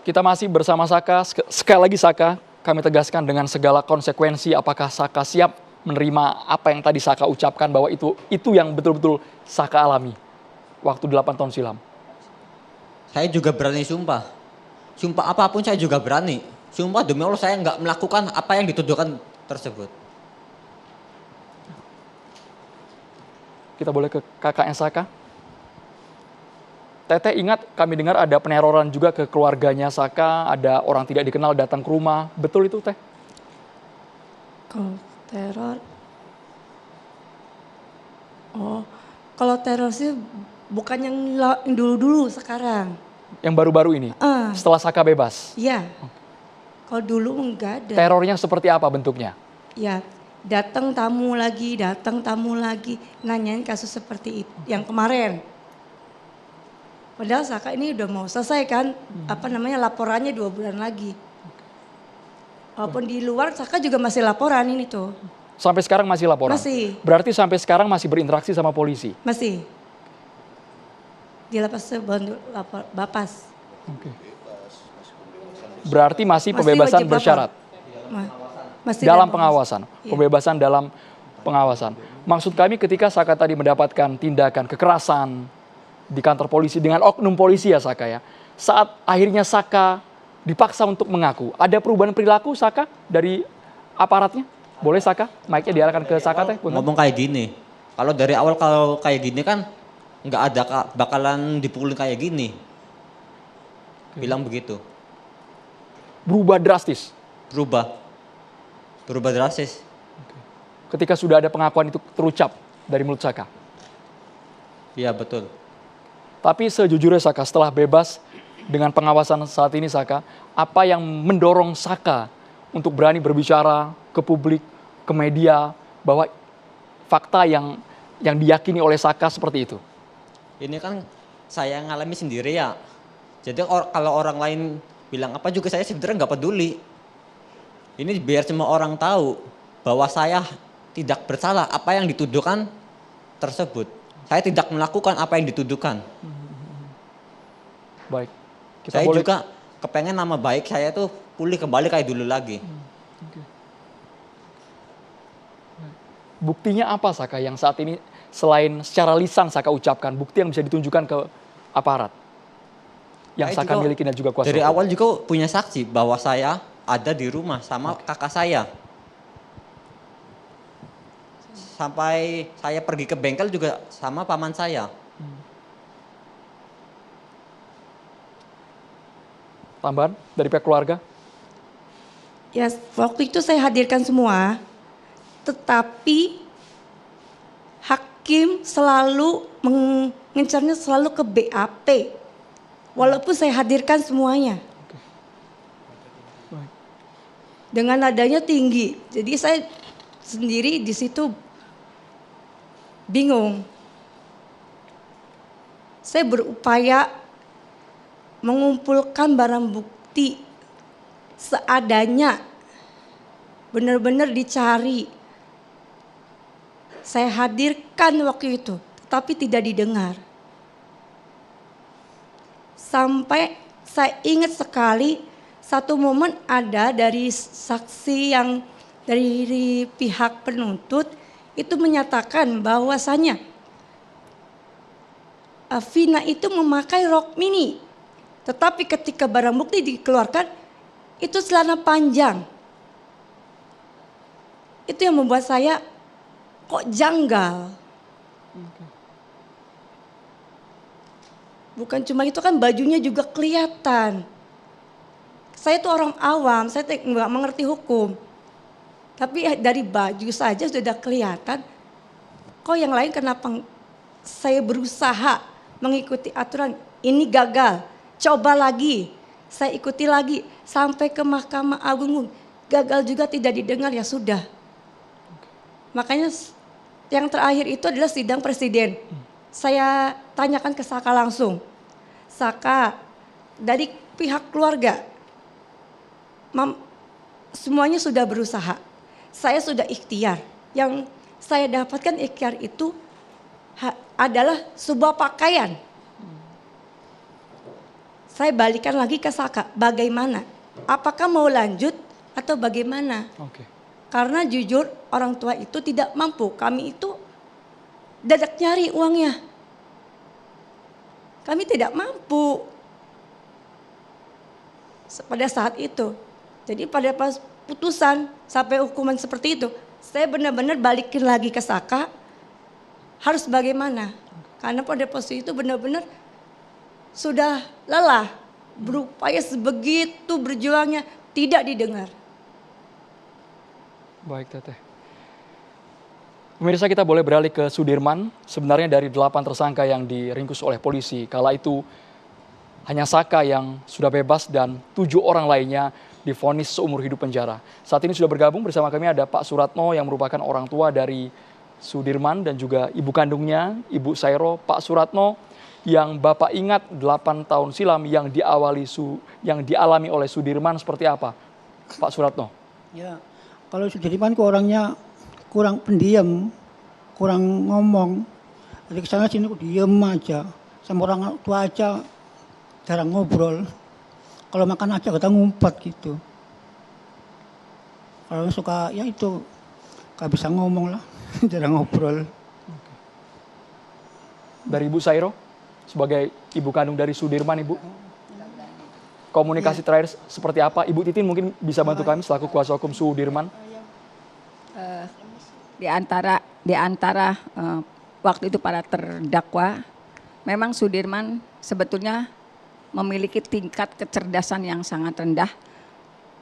Kita masih bersama Saka. Sekali lagi Saka, kami tegaskan dengan segala konsekuensi apakah Saka siap menerima apa yang tadi Saka ucapkan bahwa itu yang betul-betul Saka alami waktu 8 tahun silam. Saya juga berani sumpah. Sumpah apapun saya juga berani. Sumpah demi Allah saya nggak melakukan apa yang dituduhkan tersebut. Kita boleh ke kakaknya Saka. Teteh ingat kami dengar ada peneroran juga ke keluarganya Saka, ada orang tidak dikenal datang ke rumah. Betul itu Teh? Kalau teror, kalau teror sih bukan yang dulu-dulu sekarang. Yang baru-baru ini? Setelah Saka bebas? Iya. Kalau dulu enggak ada. Terornya seperti apa bentuknya? Ya, datang tamu lagi, nanyain kasus seperti itu. Yang kemarin. Padahal Saka ini udah mau selesai kan, laporannya 2 bulan lagi. Walaupun di luar Saka juga masih laporan ini tuh. Sampai sekarang masih laporan? Masih. Berarti sampai sekarang masih berinteraksi sama polisi? Masih. Di lapas Bapas. Oke. Berarti masih pembebasan bersyarat? Masih dalam pengawasan? Ya. Pembebasan dalam pengawasan. Maksud kami ketika Saka tadi mendapatkan tindakan kekerasan di kantor polisi dengan oknum polisi ya Saka ya. Saat akhirnya Saka dipaksa untuk mengaku, ada perubahan perilaku Saka dari aparatnya? Boleh Saka? Mic-nya diarahkan ke Saka Teh. Ngomong kayak gini, kalau dari awal kalau kayak gini kan nggak ada bakalan dipukul kayak gini. Bilang begitu. Berubah drastis? Berubah drastis. Ketika sudah ada pengakuan itu terucap dari mulut Saka? Iya betul. Tapi sejujurnya Saka, setelah bebas dengan pengawasan saat ini Saka, apa yang mendorong Saka untuk berani berbicara ke publik, ke media, bahwa fakta yang diyakini oleh Saka seperti itu? Ini kan saya ngalami sendiri ya. Jadi kalau orang lain bilang apa juga saya sebenarnya nggak peduli. Ini biar semua orang tahu bahwa saya tidak bersalah apa yang dituduhkan tersebut. Saya tidak melakukan apa yang dituduhkan. Baik. Saya juga kepengen nama baik saya tuh pulih kembali kayak dulu lagi. Buktinya apa Saka yang saat ini selain secara lisan Saka ucapkan, bukti yang bisa ditunjukkan ke aparat? Yang Saka miliki dan juga kuasa dari hukum? awal juga punya saksi bahwa saya ada di rumah sama kakak saya. Sampai saya pergi ke bengkel juga sama paman saya. Tambahan dari pihak keluarga? Ya, waktu itu saya hadirkan semua, tetapi hakim selalu mengincarnya selalu ke BAP. Walaupun saya hadirkan semuanya. Dengan nadanya tinggi. Jadi saya sendiri di situ bingung. Saya berupaya mengumpulkan barang bukti seadanya. Benar-benar dicari. Saya hadirkan waktu itu, tapi tidak didengar. Sampai saya ingat sekali satu momen ada dari saksi yang dari pihak penuntut itu menyatakan bahwasanya Vina itu memakai rok mini. Tetapi ketika barang bukti dikeluarkan itu celana panjang. Itu yang membuat saya kok janggal. Bukan cuma itu kan bajunya juga kelihatan. Saya itu orang awam, saya nggak mengerti hukum. Tapi dari baju saja sudah kelihatan. Kok yang lain kenapa saya berusaha mengikuti aturan, ini gagal, coba lagi. Saya ikuti lagi sampai ke Mahkamah Agung. Gagal juga tidak didengar, ya sudah. Makanya yang terakhir itu adalah sidang presiden. Saya tanyakan ke Saka langsung. Saka, dari pihak keluarga, semuanya sudah berusaha. Saya sudah ikhtiar. Yang saya dapatkan ikhtiar itu adalah sebuah pakaian. saya balikan lagi ke Saka. Bagaimana? Apakah mau lanjut atau bagaimana? Oke. Karena jujur orang tua itu tidak mampu. Kami itu dadak nyari uangnya. Kami tidak mampu pada saat itu. Jadi pada pas putusan sampai hukuman seperti itu, saya benar-benar balikin lagi ke Saka. Harus bagaimana? Karena pada posisi itu benar-benar sudah lelah. Berupaya sebegitu berjuangnya tidak didengar. Baik Teteh. Pemirsa, kita boleh beralih ke Sudirman. Sebenarnya dari 8 tersangka yang diringkus oleh polisi, kala itu hanya Saka yang sudah bebas dan 7 orang lainnya divonis seumur hidup penjara. Saat ini sudah bergabung bersama kami ada Pak Suratno yang merupakan orang tua dari Sudirman dan juga ibu kandungnya, Ibu Sairo. Pak Suratno, yang Bapak ingat 8 tahun silam yang dialami oleh Sudirman seperti apa, Pak Suratno? Ya, kalau Sudirman kok orangnya kurang pendiam, kurang ngomong. Dari kesana sini kok diem aja, sama orang tua aja jarang ngobrol. Kalau makan aja kita ngumpet gitu. Kalau suka ya itu gak bisa ngomong lah, jarang ngobrol. Dari Ibu Sairo, sebagai ibu kandung dari Sudirman, Ibu. Komunikasi terakhir seperti apa? Ibu Titin mungkin bisa bantu kami selaku kuasa hukum Sudirman. Di antara waktu itu para terdakwa, memang Sudirman sebetulnya memiliki tingkat kecerdasan yang sangat rendah.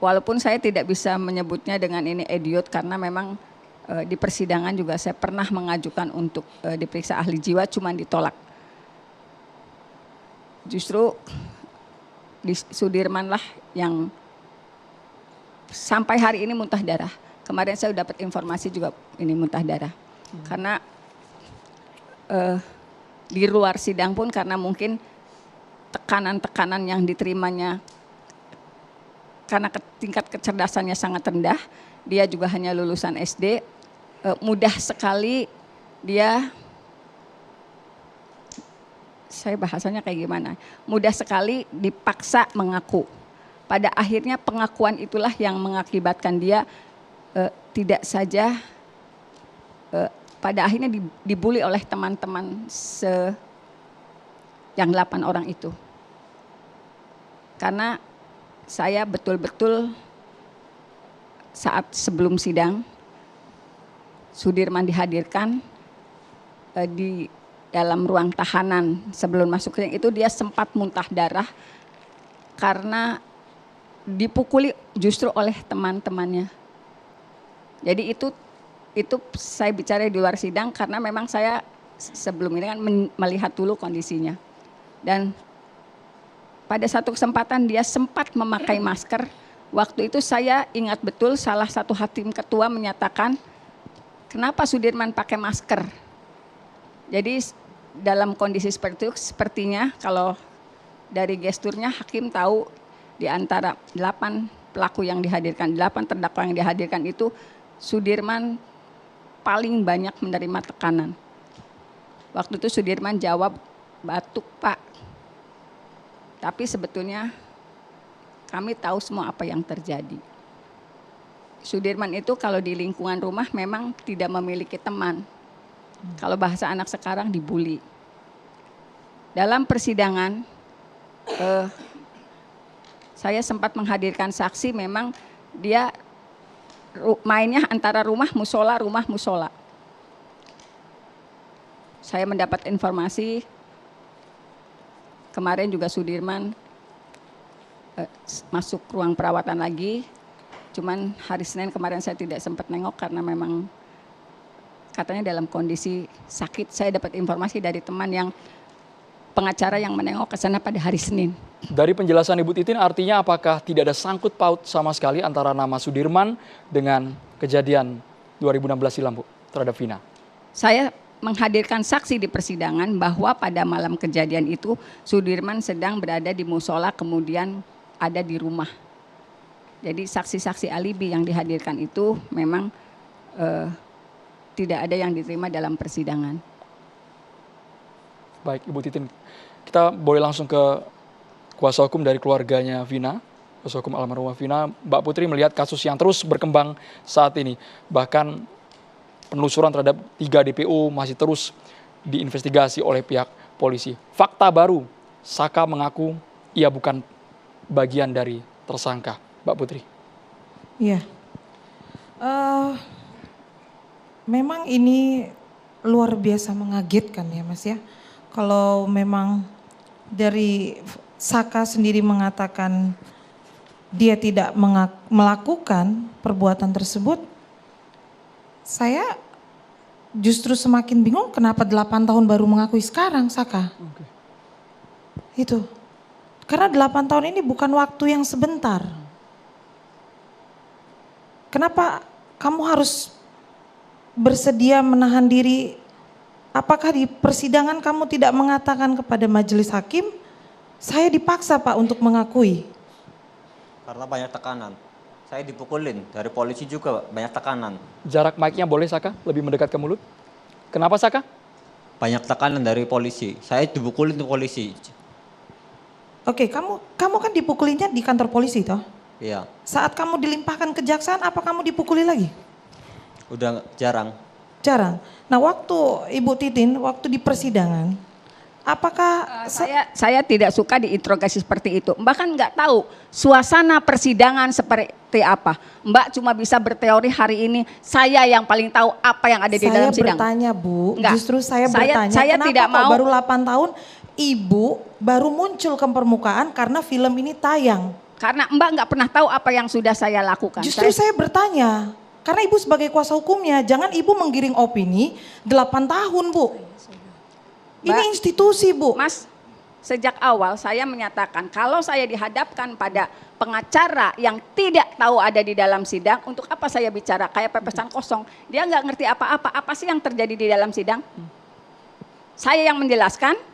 Walaupun saya tidak bisa menyebutnya dengan ini idiot karena memang di persidangan juga saya pernah mengajukan untuk diperiksa ahli jiwa, cuman ditolak. Justru di Sudirman lah yang sampai hari ini muntah darah. Kemarin saya dapat informasi juga ini muntah darah. Karena di luar sidang pun karena mungkin tekanan-tekanan yang diterimanya karena tingkat kecerdasannya sangat rendah, dia juga hanya lulusan SD, mudah sekali dia, saya bahasanya kayak gimana, mudah sekali dipaksa mengaku. Pada akhirnya pengakuan itulah yang mengakibatkan dia tidak saja pada akhirnya dibully oleh teman-teman yang 8 orang itu. Karena saya betul-betul saat sebelum sidang, Sudirman dihadirkan di dalam ruang tahanan sebelum masuk sidang itu dia sempat muntah darah karena dipukuli justru oleh teman-temannya. Jadi itu saya bicara di luar sidang karena memang saya sebelum ini kan melihat dulu kondisinya. Dan pada satu kesempatan dia sempat memakai masker. Waktu itu saya ingat betul salah satu hakim ketua menyatakan, kenapa Sudirman pakai masker? Jadi dalam kondisi seperti itu sepertinya kalau dari gesturnya hakim tahu di antara 8 pelaku yang dihadirkan, 8 terdakwa yang dihadirkan itu Sudirman paling banyak menerima tekanan. Waktu itu Sudirman jawab, batuk Pak. Tapi sebetulnya kami tahu semua apa yang terjadi. Sudirman itu kalau di lingkungan rumah memang tidak memiliki teman. Kalau bahasa anak sekarang dibully. Dalam persidangan, saya sempat menghadirkan saksi memang dia mainnya antara rumah musola. Saya mendapat informasi kemarin juga Sudirman masuk ruang perawatan lagi. Cuman hari Senin kemarin saya tidak sempat nengok karena memang katanya dalam kondisi sakit. Saya dapat informasi dari teman yang pengacara yang menengok ke sana pada hari Senin. Dari penjelasan Ibu Titin artinya apakah tidak ada sangkut paut sama sekali antara nama Sudirman dengan kejadian 2016 silam, Bu, terhadap Vina? Saya menghadirkan saksi di persidangan bahwa pada malam kejadian itu Sudirman sedang berada di musola kemudian ada di rumah. Jadi saksi-saksi alibi yang dihadirkan itu memang tidak ada yang diterima dalam persidangan. Baik Ibu Titin, kita boleh langsung ke kuasa hukum dari keluarganya Vina, kuasa hukum almarhumah Vina, Mbak Putri melihat kasus yang terus berkembang saat ini. Bahkan penelusuran terhadap 3 DPO masih terus diinvestigasi oleh pihak polisi. Fakta baru, Saka mengaku ia bukan bagian dari tersangka. Mbak Putri. Iya. Memang ini luar biasa mengagetkan ya Mas ya. Kalau memang dari Saka sendiri mengatakan dia tidak melakukan perbuatan tersebut, saya justru semakin bingung kenapa 8 tahun baru mengakui sekarang Saka. Itu. Karena 8 tahun ini bukan waktu yang sebentar. Kenapa kamu harus bersedia menahan diri? Apakah di persidangan kamu tidak mengatakan kepada majelis hakim, saya dipaksa Pak untuk mengakui? Karena banyak tekanan. Saya dipukulin, dari polisi juga banyak tekanan. Jarak mic-nya boleh Saka lebih mendekat ke mulut? Kenapa Saka? Banyak tekanan dari polisi. Saya dipukulin ke polisi. Oke, kamu kan dipukulinya di kantor polisi toh? Iya, Saat kamu dilimpahkan kejaksaan, apa kamu dipukuli lagi? udah jarang. Jarang. Nah, waktu Ibu Titin, waktu di persidangan, apakah Saya tidak suka diinterogasi seperti itu. Mbak kan nggak tahu suasana persidangan seperti apa. Mbak cuma bisa berteori hari ini. Saya yang paling tahu apa yang ada di dalam sidang. Saya bertanya Bu, Enggak. justru saya bertanya saya kenapa tidak kok mau. baru 8 tahun Ibu baru muncul ke permukaan karena film ini tayang. Karena Mbak nggak pernah tahu apa yang sudah saya lakukan. Justru saya bertanya, karena Ibu sebagai kuasa hukumnya, jangan Ibu menggiring opini 8 tahun Bu. Ini Mbak, institusi Bu. Mas, sejak awal saya menyatakan kalau saya dihadapkan pada pengacara yang tidak tahu ada di dalam sidang, untuk apa saya bicara kayak pepesan kosong. Dia nggak ngerti apa-apa, apa sih yang terjadi di dalam sidang? Saya yang menjelaskan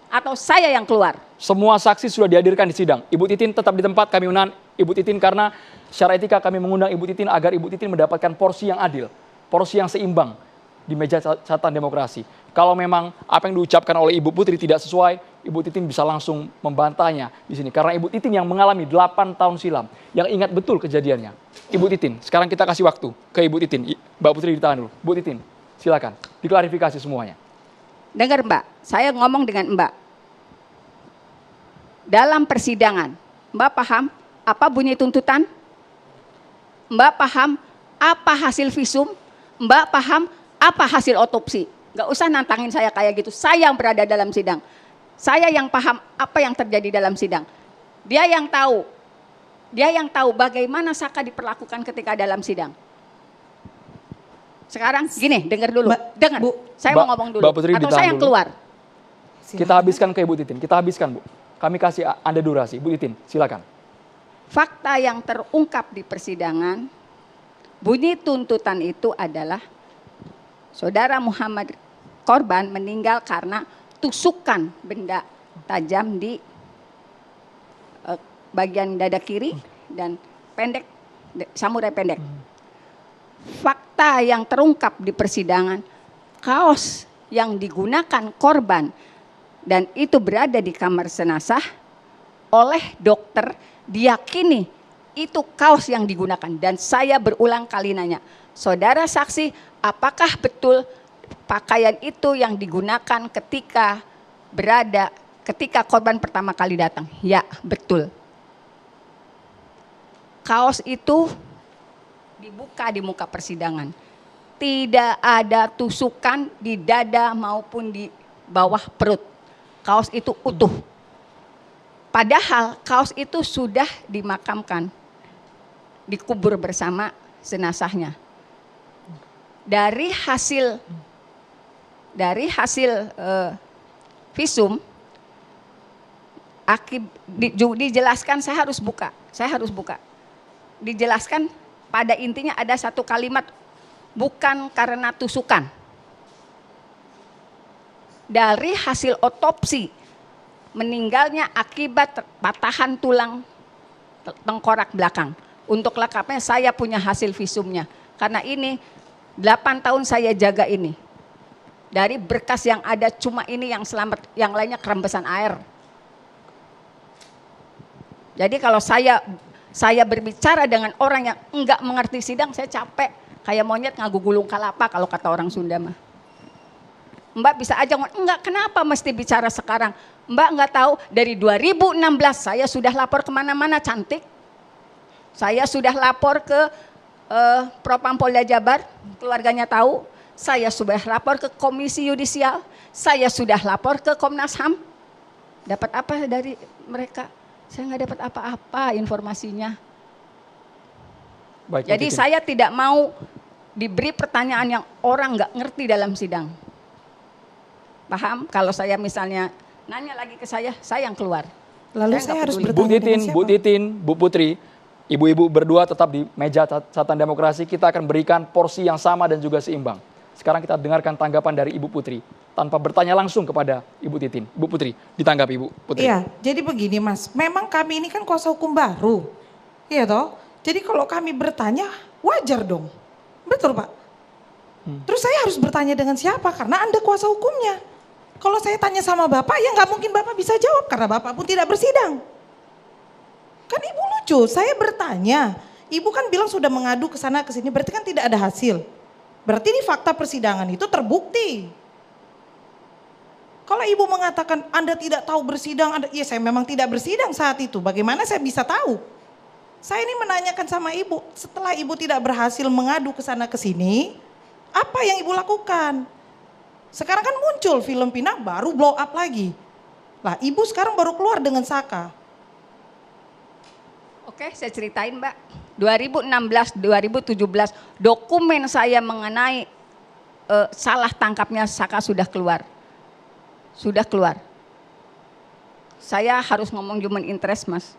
atau saya yang keluar? Semua saksi sudah dihadirkan di sidang. Ibu Titin tetap di tempat, kami menahan Ibu Titin karena secara etika kami mengundang Ibu Titin agar Ibu Titin mendapatkan porsi yang adil, porsi yang seimbang di meja catatan demokrasi. Kalau memang apa yang diucapkan oleh Ibu Putri tidak sesuai, Ibu Titin bisa langsung membantahnya di sini. Karena Ibu Titin yang mengalami 8 tahun silam, yang ingat betul kejadiannya. Ibu Titin, sekarang kita kasih waktu ke Ibu Titin. Mbak Putri ditahan dulu. Bu Titin, silakan diklarifikasi semuanya. Dengar Mbak, saya ngomong dengan Mbak. Dalam persidangan, Mbak paham apa bunyi tuntutan? Mbak paham apa hasil visum? Mbak paham apa hasil otopsi? Gak usah nantangin saya kayak gitu. Saya yang berada dalam sidang. Saya yang paham apa yang terjadi dalam sidang. Dia yang tahu. Dia yang tahu bagaimana Saka diperlakukan ketika dalam sidang. Sekarang gini, dengar dulu. Dengar. Saya mau ngomong dulu. Mbak Putri atau ditahan saya yang dulu. keluar. Kita habiskan ke Ibu Titin. Kita habiskan, Bu. Kami kasih Anda durasi. Bu Titin, silakan. Fakta yang terungkap di persidangan, bunyi tuntutan itu adalah saudara Muhammad korban meninggal karena tusukan benda tajam di bagian dada kiri dan pendek, samurai pendek. Fakta yang terungkap di persidangan, kaos yang digunakan korban dan itu berada di kamar jenazah oleh dokter diyakini itu kaos yang digunakan. Dan saya berulang kali nanya, saudara saksi, apakah betul pakaian itu yang digunakan ketika korban pertama kali datang? Ya, betul. Kaos itu dibuka di muka persidangan. Tidak ada tusukan di dada maupun di bawah perut. Kaos itu utuh. Padahal kaos itu sudah dimakamkan, dikubur bersama jenazahnya. Dari hasil visum, dijelaskan saya harus buka. Dijelaskan pada intinya ada satu kalimat, bukan karena tusukan. Dari hasil otopsi, meninggalnya akibat patahan tulang tengkorak belakang. Untuk lengkapnya saya punya hasil visumnya. Karena ini 8 tahun saya jaga ini. Dari berkas yang ada cuma ini yang selamat, yang lainnya kerembesan air. Jadi kalau saya berbicara dengan orang yang enggak mengerti sidang, saya capek. Kayak monyet ngagu gulung kalapa kalau kata orang Sunda mah. Mbak bisa aja ngomong, enggak, kenapa mesti bicara sekarang? Mbak enggak tahu dari 2016 saya sudah lapor kemana-mana, cantik. Saya sudah lapor ke Propam Polda Jabar, keluarganya tahu. Saya sudah lapor ke Komisi Yudisial. Saya sudah lapor ke Komnas HAM. Dapat apa dari mereka? Saya nggak dapat apa-apa informasinya. Baik, Jadi Bu Titin. saya tidak mau diberi pertanyaan yang orang nggak ngerti dalam sidang. Paham? Kalau saya misalnya nanya lagi ke saya yang keluar. Lalu Saya saya nggak harus peduli. Bu bertanya dengan Titin, siapa? Bu Titin, Bu Putri, ibu-ibu berdua tetap di meja catatan demokrasi. Kita akan berikan porsi yang sama dan juga seimbang. Sekarang kita dengarkan tanggapan dari Ibu Putri tanpa bertanya langsung kepada Ibu Titin. Bu Putri, ditanggapi Ibu Putri. Iya, jadi begini Mas, memang kami ini kan kuasa hukum baru. Iya toh? Jadi kalau kami bertanya wajar dong. Betul Pak? Terus saya harus bertanya dengan siapa? Karena Anda kuasa hukumnya. Kalau saya tanya sama Bapak, ya nggak mungkin Bapak bisa jawab karena Bapak pun tidak bersidang. Kan Ibu lucu, saya bertanya. Ibu kan bilang sudah mengadu ke sana ke sini, berarti kan tidak ada hasil. Berarti ini fakta persidangan itu terbukti. Kalau Ibu mengatakan Anda tidak tahu bersidang, ya saya memang tidak bersidang saat itu. Bagaimana saya bisa tahu? Saya ini menanyakan sama Ibu, setelah Ibu tidak berhasil mengadu ke sana ke sini, apa yang Ibu lakukan? Sekarang kan muncul film Pina baru blow up lagi. Lah Ibu sekarang baru keluar dengan Saka. Oke, saya ceritain Mbak. 2016-2017 dokumen saya mengenai salah tangkapnya Saka sudah keluar. Sudah keluar. Saya harus ngomong human interest Mas.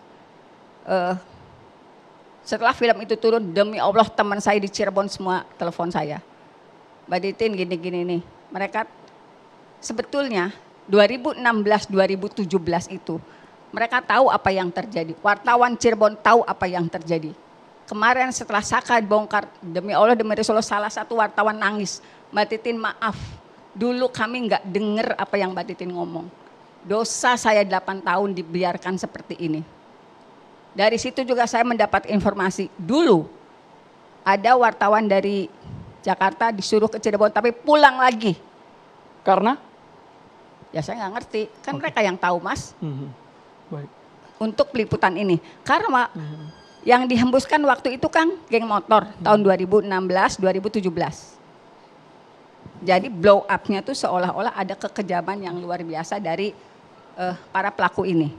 Setelah film itu turun, demi Allah teman saya di Cirebon semua telepon saya. Mbak Titin gini-gini nih. Mereka sebetulnya 2016-2017 itu mereka tahu apa yang terjadi. Wartawan Cirebon tahu apa yang terjadi. Kemarin setelah Saka dibongkar, demi Allah demi Rasulullah salah satu wartawan nangis. Mbak Titin maaf, dulu kami nggak dengar apa yang Mbak Titin ngomong. Dosa saya 8 tahun dibiarkan seperti ini. Dari situ juga saya mendapat informasi. Dulu ada wartawan dari Jakarta disuruh ke Cirebon tapi pulang lagi. Karena? Ya saya nggak ngerti, kan mereka yang tahu Mas. Baik. Untuk peliputan ini. Karena yang dihembuskan waktu itu kan geng motor tahun 2016-2017. Jadi blow up-nya tuh seolah-olah ada kekejaman yang luar biasa dari para pelaku ini.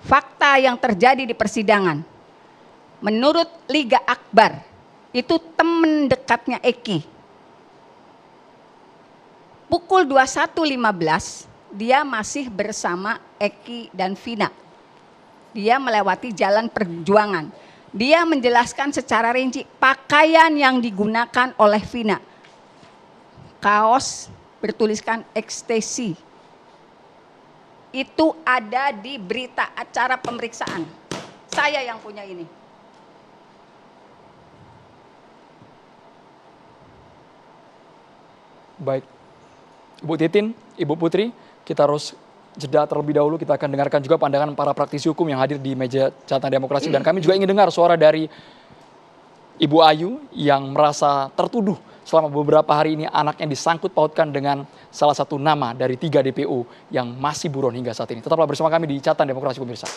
Fakta yang terjadi di persidangan, menurut Liga Akbar, itu teman dekatnya Eki. Pukul 21.15 dia masih bersama Eki dan Vina. Dia melewati jalan perjuangan. Dia menjelaskan secara rinci pakaian yang digunakan oleh Vina. Kaos bertuliskan ekstasi. Itu ada di berita acara pemeriksaan. Saya yang punya ini. Baik. Ibu Titin, Ibu Putri, kita harus jeda terlebih dahulu. Kita akan dengarkan juga pandangan para praktisi hukum yang hadir di meja catatan demokrasi. Dan kami juga ingin dengar suara dari Ibu Ayu yang merasa tertuduh selama beberapa hari ini anaknya disangkut pautkan dengan salah satu nama dari 3 DPO yang masih buron hingga saat ini. Tetaplah bersama kami di Catatan Demokrasi pemirsa.